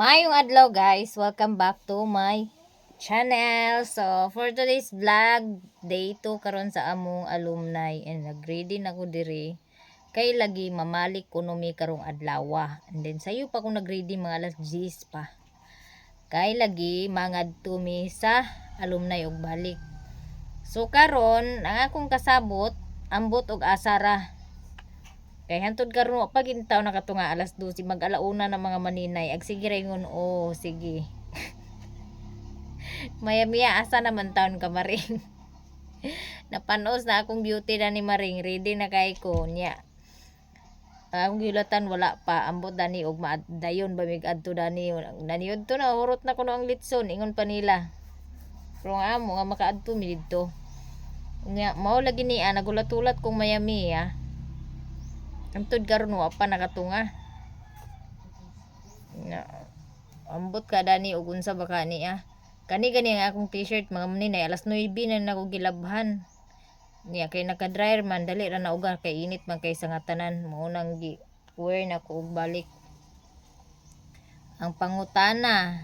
Maayong adlaw guys, welcome back to my channel. So for today's vlog, day 2 karon sa among alumni and nag-ready na ko diri kay lagi mamalik kuno mi karong adlaw. And then sayo pa ko nag-ready mga alas 10 pa. Kay lagi mangadto mi sa alumni og balik. So karon ang akong kasabot ambot og asara. Kay hantod karon pag intaw na katunga alas 12 mag-alauna na mga maninay. Ag sige ringon sige. Maya asa naman taon ka maring. Napanos na akong beauty na ni maring, ready na kay ko nya. Akong gilatan wala pa ambot dani og dayon bamig adto dani. Naniud to na urot na kuno ang litson ingon pa nila. Pero nga amo nga makaadto mi didto. Nya mao lagi ni nagulat-ulat kong mayami Antod karon wa pa nakatunga. Ambot ka dani og unsa ba kani Kani gani ang akong t-shirt mga maninay alas 9 na nako gilabhan. Niya kay naka-dryer man dali ra na uga kay init man kay sa tanan mao nang gi wear na ko og balik. Ang pangutana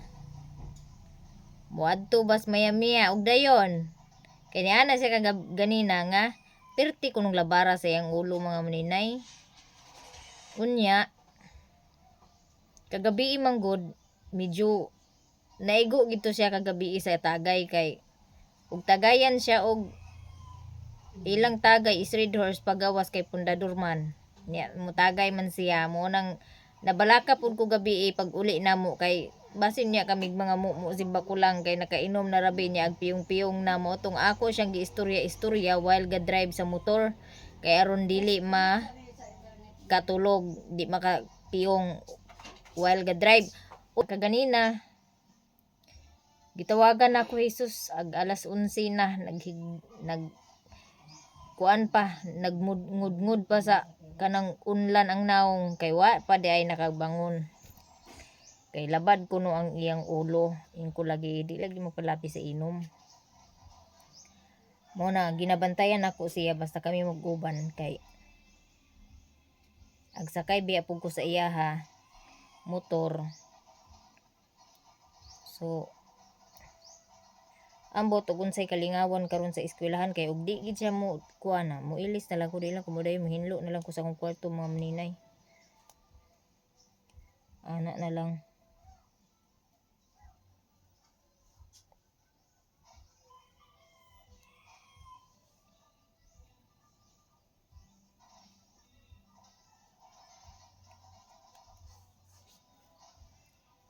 moadto bas mayamiya og dayon. Kay niana siya ganina nga perti kunong labara sa iyang ulo mga maninay. Unya kagabi manggod medyo naigo gito siya kagabi sa tagay kay ug tagayan siya og ilang tagay is red horse pagawas kay pundador man niya mutagay man siya mo nang nabalaka pud ko gabi pag uli namo kay basin niya kamig mga mumu simba ko lang kay nakainom na rabi niya ag piyong-piyong namo tong ako siyang giistorya while ga drive sa motor kay aron dili katulog di makapiyong while ga drive o kaganina gitawagan ako Jesus ag alas 11 na kuan pa nagngud pa sa kanang unlan ang naong kay wa pa di ay nakabangon kay labad kuno ang iyang ulo ingko lagi di lagi magpalapi sa inom mo na ginabantayan ako siya basta kami maguban kay agsakay biya pug ko sa iya motor. So ambot og unsay kalingawan karon sa eskwelahan kay og di gid siya mo kuana mo ilis na lang ko di lang kumuday mahinlo na lang ko sa akong kwarto mga maninay. Ana na lang.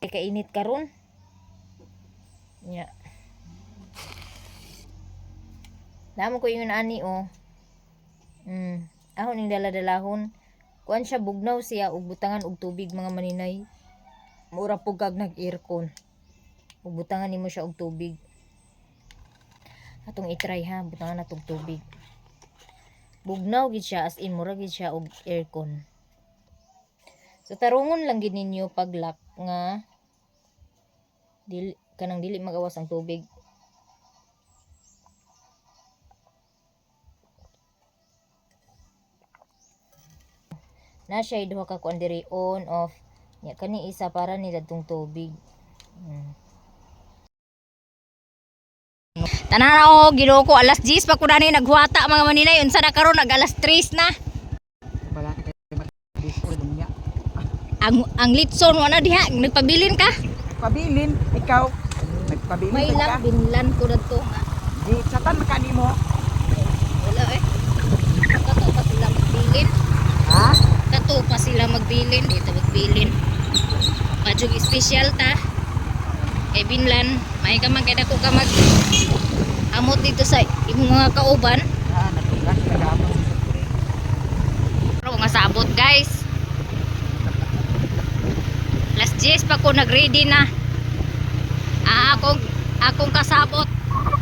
Kainit karon nya namo ko yung ani ahon ning daladalahon kuan siya bugnaw siya ug butangan og tubig mga maninay mura pugag nag aircon ug butangan nimo siya og tubig atong i-try butangan natong tubig bugnaw gid siya as in mura gid siya og aircon. So tarungon lang gid ninyo paglak nga kanang dili magawas ang tubig. Na siya duha ka kuan diri on off. Nya kani isa para ni dadtong tubig. Tanan ako Ginoo ko alas 10 pa ko na ni naghuwata mga maninay unsa na karon nag alas 3 na. Ang litson wala diha nagpabilin ka? Pabilin ikaw nagpabilin may ka. lang binlan ko dito. Di satan makani mo. Wala Kato pa sila magbilin. Kato pa sila magbilin dito magbilin. Pajug special ta. Kay binlan may ka man kay dako ka mag amot dito sa imong mga kauban. Natugas kagapon. Pero nga sabot guys. Alas 10 pa ko nag-ready na. Akong kasabot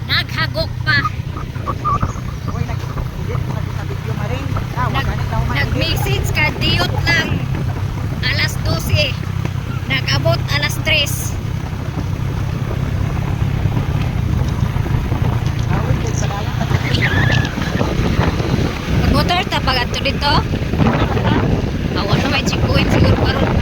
naghagok pa. Oy nag-edit pa sa video maring. Nag-message ka diot lang. Alas 12. Nag-abot alas 3. Mag-motor ta pag ato dito. Awan na may chikuin siguro karon.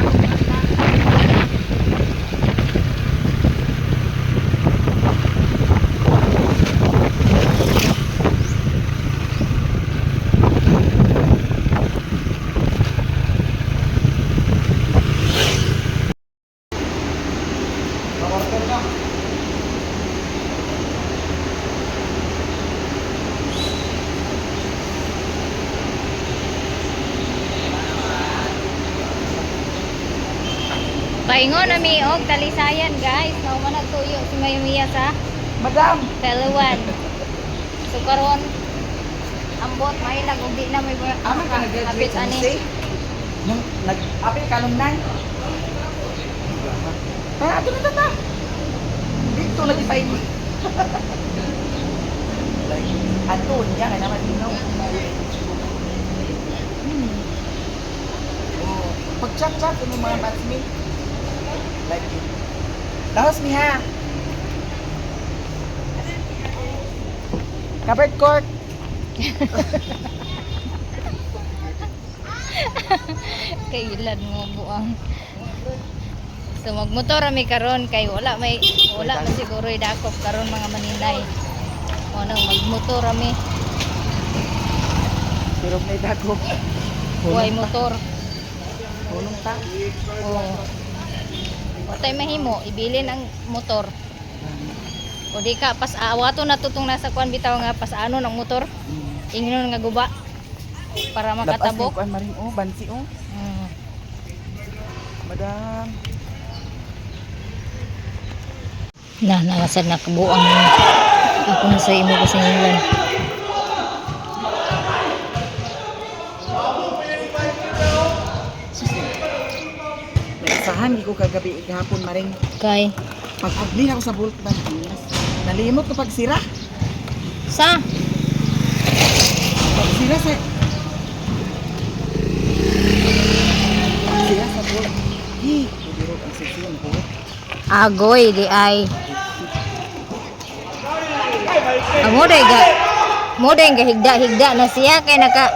Paingon na mi og talisayan guys. Mao man nagtuyo si Mayamiya sa Madam! Palawan. So karon ambot mailag ug di na may Aman ka nag-graduate kapit sa ani. Jose? Nung nag-apil ka nung 9? Kaya ato na tata. Dito lagi pa ini. Like, ato niya kaya naman dinaw. Oh, pag-chat-chat yung mga batchmate. Like, laos mi ha. Covered court. Kailan mo buang. So magmotor mi karon kay wala man siguro dakop karon mga maninay. O nang magmotor mi. Pero may dago. Buhay motor. Hulong ta. Oh. Patay mahimo ibilin ang motor. O di ka pas awato na tutong nasa kuan bitaw nga pas ano ng motor. Ingnon nga guba para Lapas makatabok. mo kuan maring oh, bansi oh. Mm. Madam. Nakasad na kabuang ako na sa imo kasi ngilan. Naisahan ko kagabi gahapon maring Kay pagpagli ako sa bolt bag. Nalimot ko pagsira. sa Pagsira sa Pagsira sa bolt. Hi, biro ang sesyon ko. agoy di ay amo day ga higda na siya kay naka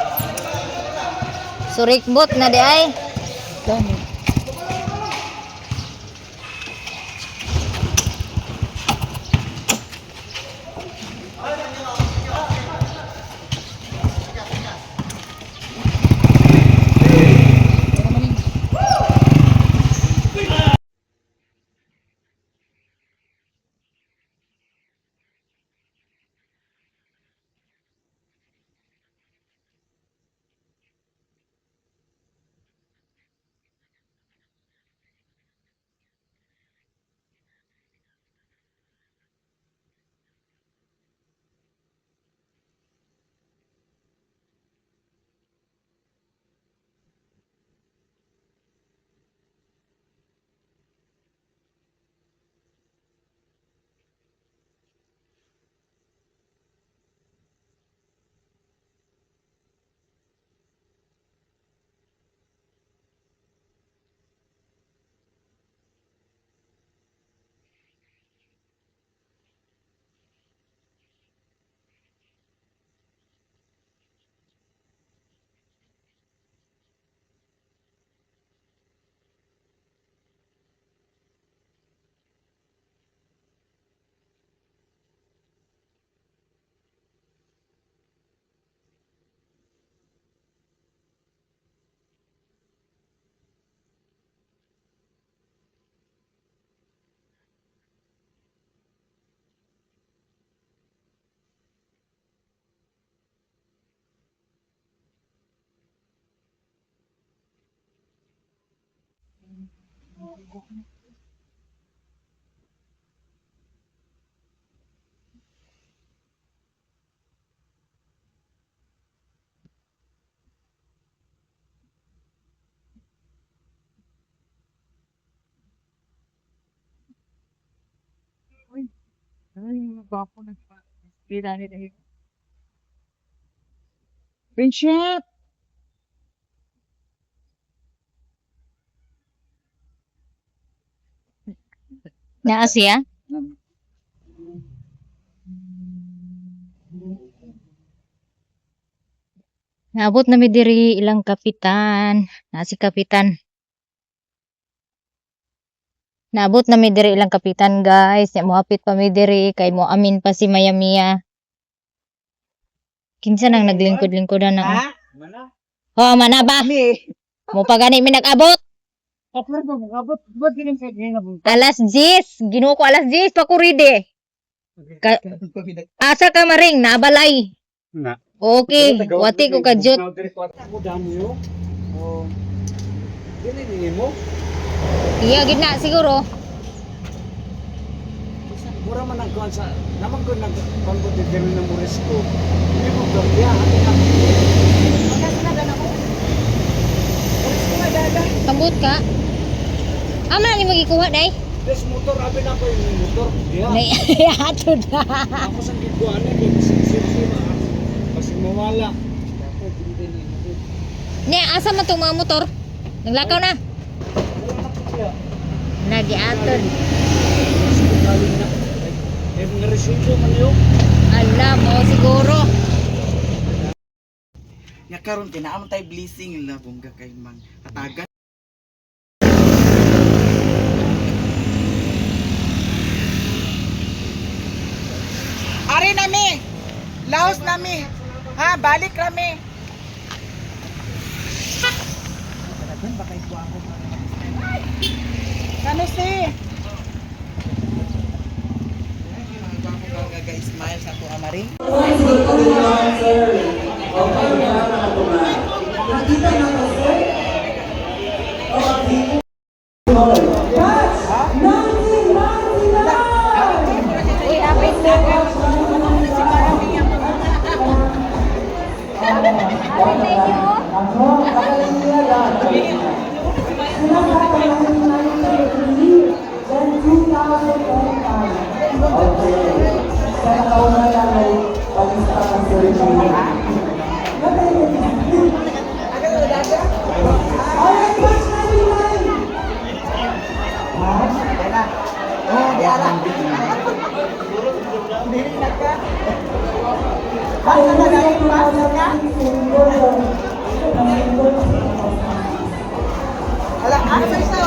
surikbot na di ay Dami. Ay, gwapo na. Pila ni dahil. Friendship! naa siya naabot na mi diri ilang kapitan na si kapitan naabot na mi diri ilang kapitan guys ya moapit pa mi diri kay mo amin pa si Mayamiya kinsa nang naglingkod-lingkodan na Mana? oh mana ba Kami. mo pa gani mi nag-abot Kapag ba magabot? Ba't ganun sa ganyan na alas 10 ginuo ko alas 10 pa ko ready Ka- asa ka maring nabalay Na. okay wati ko kadyot Ako dami yun. Oh. Dili mo? Iya gid na siguro. Mura man ang kuwan sa naman ko nagkuwan ko diri na Moris ko. Hindi ko gawya ato na. Tambot ka. Ama ni magikuha day. Des motor abi na ko yung motor. Diha. Nay atod na. Ako sa gikuan ni sima. Kasi mawala. Ako hindi ni mo. Ni asa man tong mga motor? Naglakaw na. Nagiatod. Eh mga resibo man yo. Alam mo siguro. Ya karon tinaamon tay blessing la bongga kay mang hatagan. Ari nami. Laos nami. Ha, balik kami. Kano si? Smile sa tuwa maring. Oh, di ala. Dili na ka. Basta na galing basta ka. Ala, ano ba isa?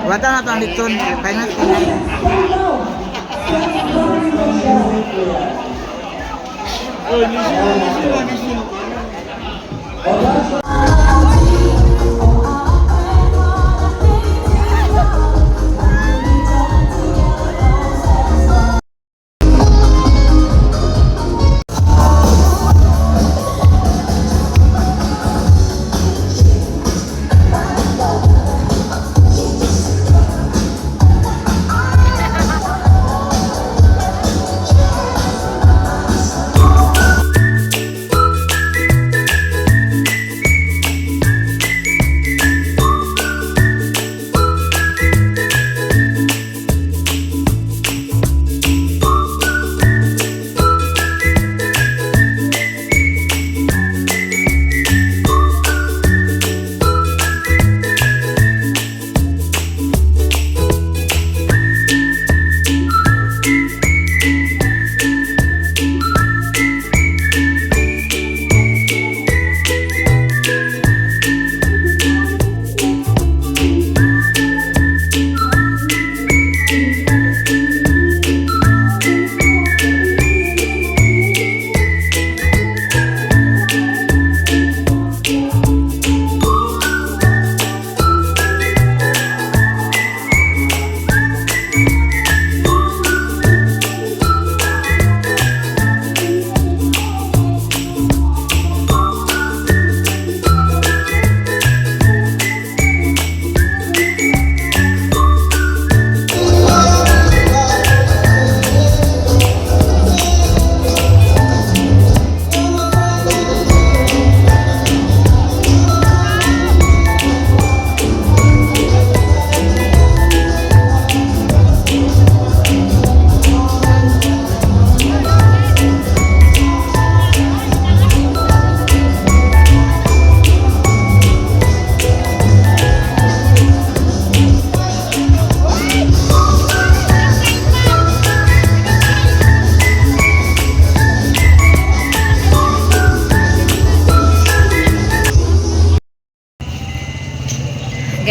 Wata na to ang litson, kaya nga tinay.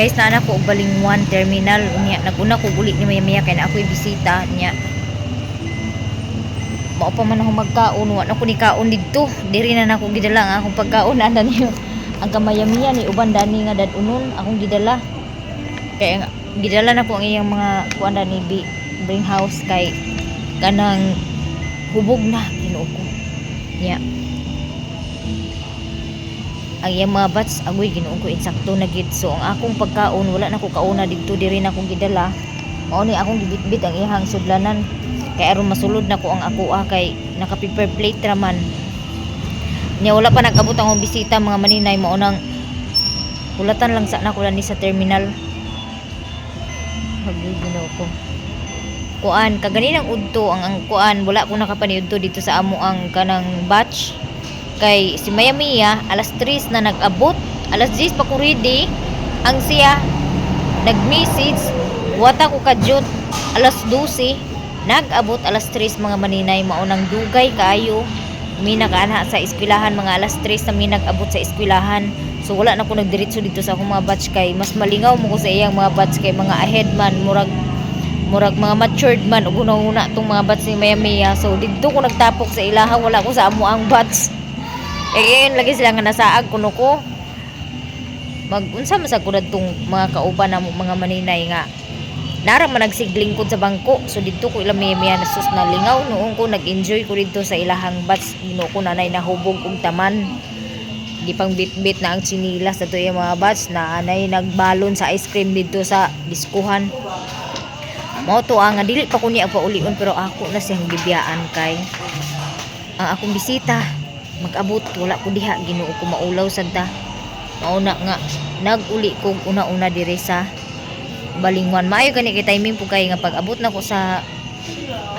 guys na anak ko og Balingwan terminal unya naguna ko uli ni maya kay na ako'y bisita niya. Mao pa man ako magkaon wa na ko ni kaon didto. Diri na nako gidala ang akong pagkaon andan niyo. Ang kamayamiya ni uban dani nga dadunon akong gidala. Kaya gidala na ko ang iyang mga kuan ni bring house kay kanang hubog na Ginoo ko. Nya. Ang iyang mga bats agoy Ginoo ko insakto na gid. So ang akong pagkaon wala na ko kauna didto diri na akong gidala. Mao ni akong gibitbit ang iyang sudlanan. Kay aron masulod na ko ang ako kay naka-paper plate raman. Nya wala pa nag-abot ang akong bisita mga maninay mao nang hulatan lang sa ko ni sa terminal. Ginoo ko. Kuan kaganinang udto ang kuan wala ko nakapaniudto dito sa amo ang kanang batch. Kay si Maya Mia alas 3 na nag-abot, alas 10 pa ko ready, ang siya nag-message, wata ko kadyot, alas 12, nag-abot alas 3 mga maninay, maunang dugay kayo, mi nakaanha sa eskwelahan, mga alas 3 na mi nag-abot sa eskwelahan, so wala na ko nagdiretso dito sa akong mga batch kay, mas malingaw mo ko sa iyang mga batch kay mga ahead man, murag mga matured man, ug una tong mga batch ni Maya Mia, so dito ko nagtapok sa ilaha, wala ko sa amo ang batch. Ngayon lagi sila nga nasaag kuno ko. Mag-unsa man sa kuda tong mga kauban na mga maninay nga. Nara man nagsiglingkod sa bangko. So dito ko ila Maya na sus na lingaw noong ko nag-enjoy ko dito sa ilahang bats. Ginoo ko nanay nahubog og taman. Di pang bit-bit na ang chinilas sa yung mga bats na anay nagbalon sa ice cream dito sa diskuhan. Mao to nga dili pa ko niya paulion pero ako na siyang bibiyaan kay ang akong bisita mag-abot wala ko diha Ginoo ko maulaw sadta mauna nga nag-uli ko una-una dire sa Balingwan maayo gani kay timing po kay nga pag-abot na ko sa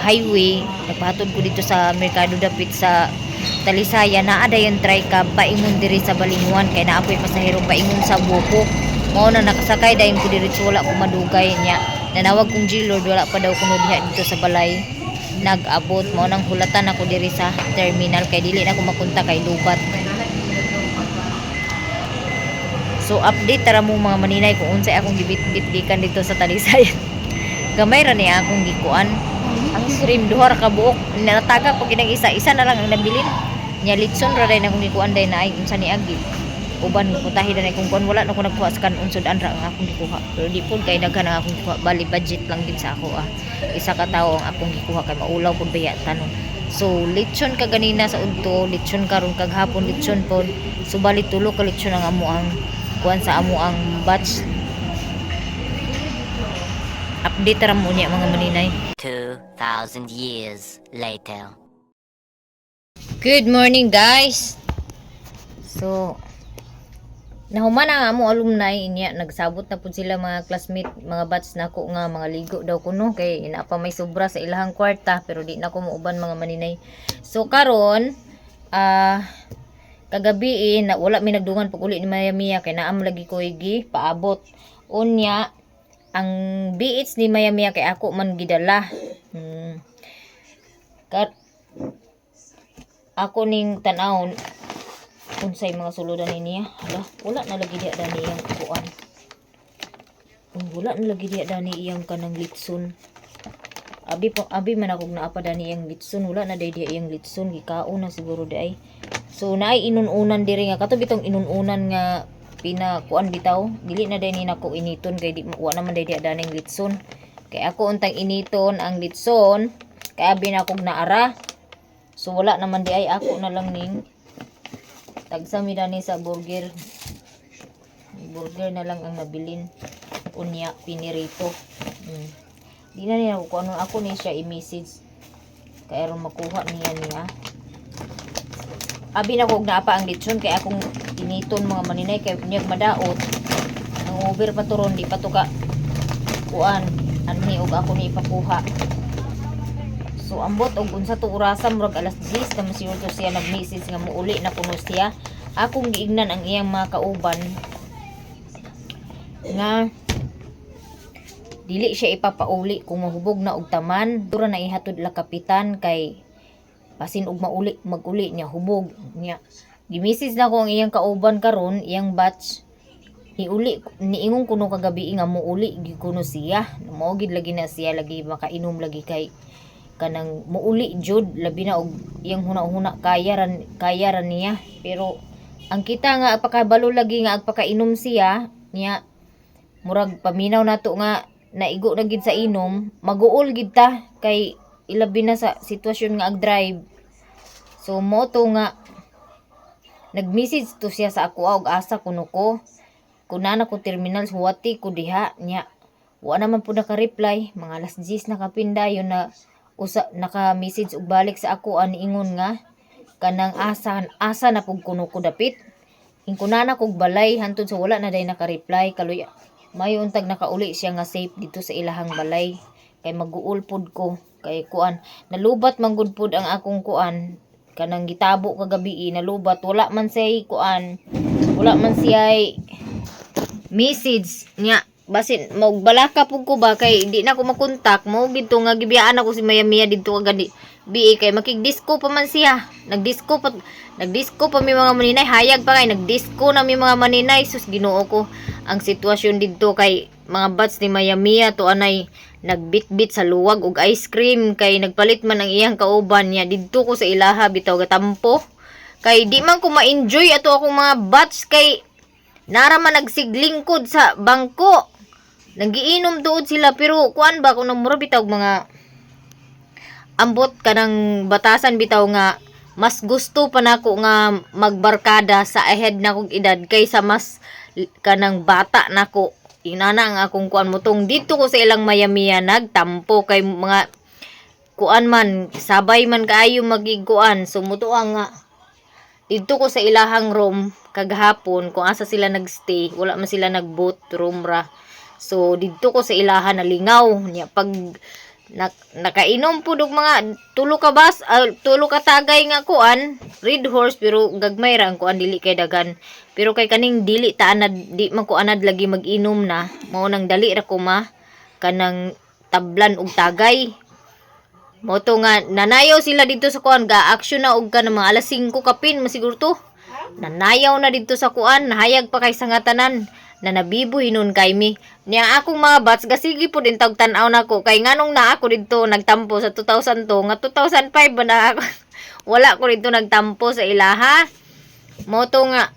highway nagpahatod ko dito sa Merkado dapit sa Talisaya naa dayon try ka paingon dire sa Balingwan kay naapoy pasahero paingon sa Buko mao na nakasakay dayon ko diretso wala ko madugay niya nanawag kong G-Lord wala pa daw kuno diha dito sa balay nag-abot mo nang hulatan ako diri sa terminal kay dili na ako makunta kay lubat. So update tara mo mga maninay kung unsay akong gibit-bit gikan dito sa Talisay. Gamay ra ni akong gikuan. Ang shrimp duha ra ka buok nataga ko kinang isa na lang ang nabilin. Nya litson ra day na akong gikuan day na ay unsa ni agi. Uban ko tahi na kung kuan wala na ko nagkuha sa kan unsod anra ang akong gikuha. Pero di pud kay daghan ang akong gikuha bali budget lang gid sa ako isa ka tawo ang akong gikuha kay maulaw pud baya tanong. So litson ka ganina sa udto, litson karon kag hapon litson pod. So bali tulo ka litson ang amo ang kuan sa amo ang batch. Update ra mo niya mga maninay. 2,000 years later. Good morning guys. So nahuman ang amo alumni inya nagsabot na pud sila mga classmate mga batch nako nga mga ligo daw kuno kay ina pa may sobra sa ilahang kwarta pero di na ko muuban mga maninay. So karon kagabi na wala mi nagdungan pag uli ni Maya Mia kay naam lagi ko igi paabot. Unya ang BH ni Maya Mia kay ako man gidala. Ako ning tan-aw unsay mga suludan niya. Hala, wala na lagi diya dani iyang kuan. Wala na lagi diya dani iyang kanang litson. Abi man ako naapa dani iyang litson, wala na day diya iyang litson gikaon na siguro day. So naay inununan diri nga kato bitong inununan nga pinakuan bitaw, dili na day ni nako initon kay di wa naman day diya dani litson. Kay ako untang initon ang litson, kay abi na kog naara. So wala naman di ay ako na lang ning tagsami dani sa burger na lang ang nabilin unya pinirito. Di na niya kung ano ako ni siya i-message kaya ron makuha niya abi na kog naapa ang litson kay akong initon mga maninay kay niyag madaot ang over paturon di pa to ka kuan anhi og ako ni ipakuha. So ambot og unsa to orasan murag alas 10 na masiyo to siya nag-message nga muuli na kuno siya. Akong giignan ang iyang mga kauban nga dili siya ipapauli kung mahubog na og taman. Dura na ihatod la kapitan kay pasin og maguli niya hubog niya. Gi-message na ko ang iyang kauban karon, iyang batch niingon kuno kagabi nga muuli gid kuno siya. Mao gid lagi na siya lagi makainom lagi kay kanang muuli jud labi na og iyang huna-huna kaya ran niya. Pero ang kita nga agpakabalo lagi nga agpakainom siya niya murag paminaw nato nga naigo na gid sa inom, maguol gid ta kay ilabi na sa sitwasyon nga ag-drive. So mo to nga nag-message to siya sa ako og asa kuno ko kunana ko terminal huwati ko diha niya. Wa naman po naka-reply, mga alas 10 nakapindayon na naka-message og balik sa ako ingon nga kanang asa na pug kuno ko dapit. Ingkunana kog balay hantod sa wala na day naka-reply kaluya. May untag nakauli siya nga safe dito sa ilahang balay kay maguul pod ko kay kuan nalubat man gud pod ang akong kuan kanang gitabo kagabi nalubat wala man siya kuan wala man siya message nya basin magbalaka pug ko ba kay di na ko makontak mo gito nga gibiyaan ako si Maya Mia dito agad bi kay makigdisco pa man siya nagdisco pa mi mga maninay hayag pa kay nagdisco na mi mga maninay sus Ginoo ko ang sitwasyon dito kay mga bats ni Maya Mia to anay nagbitbit sa luwag og ice cream kay nagpalit man ang iyang kauban niya didto ko sa ilaha bitaw gatampo kay di man ko ma-enjoy ato akong mga bats kay naraman nagsiglingkod sa bangko nagiinom tuod sila pero kuan ba kung namura bitaw mga ambot kanang batasan bitaw nga mas gusto pa nako nga magbarkada sa ahead na kong edad kaysa mas kanang bata nako inana ang akong kuan motong dito ko sa ilang Maya Mia nagtampo kay mga kuan man sabay man kaayo magiguan sumuto ang nga dito ko sa ilahang room kagahapon kung asa sila nagstay wala man sila nagboot room ra so dito ko sa ilahan nalingaw nya pag nakainom po og mga tulo ka tagay nga kuan red horse pero gagmay ra ang kuan dili kay dagan pero kay kaning dili ta anad di man ko anad lagi mag-inom na mao nang dali ra ko kanang tablan og tagay mo to nga nanayaw sila dito sa kuan ga action na og kanang mga alas 5 kapin masiguro to nanayaw na dito sa kuan nahayag pa kay sangatanan na nabibo hinon kay mi niya akong mga bats gasigi po din tawag tan-aw nako kay nganong na ako dito nagtampo sa 2002 nga 2005 ba na ako wala ko dito nagtampo sa ilaha mo to nga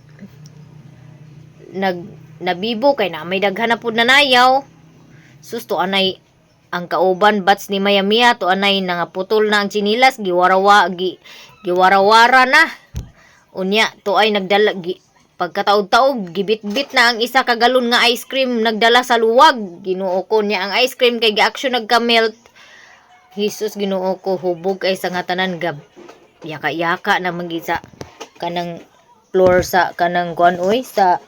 nabibo kay na may daghan na pud nanayaw susto anay ang kauban bats ni Maya Mia to anay nga putol na ang chinilas giwarawara na unya to ay nagdala pagkataog-taog gibit-bit na ang isa ka galon nga ice cream nagdala sa luwag Ginoo ko niya ang ice cream kay gi-action nagka-melt Jesus Ginoo ko hubog ay sa nga tanan gab yaka-yaka na magisa kanang floor sa kanang kuan oy sa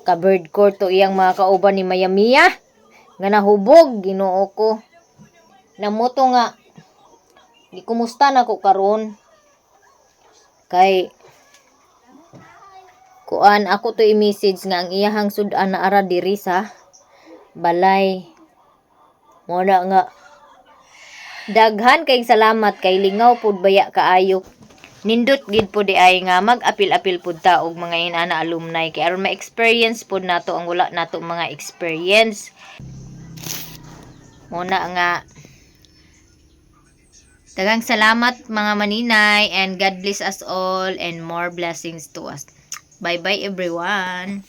covered court to iyang mga kauban ni Maya Mia nga nahubog Ginoo ko namoto nga gikumusta na ko karon kay kuan ako to i-message nga ang iyahang sudan na ara diri sa balay mo na nga daghan kay salamat kay lingaw pud baya kaayo nindot gid pud ay nga mag-apil-apil pud ta og mga inana alumni kay aron ma-experience pud nato ang wala nato mga experience mo na nga daghang salamat mga maninay and God bless us all and more blessings to us. Bye bye everyone.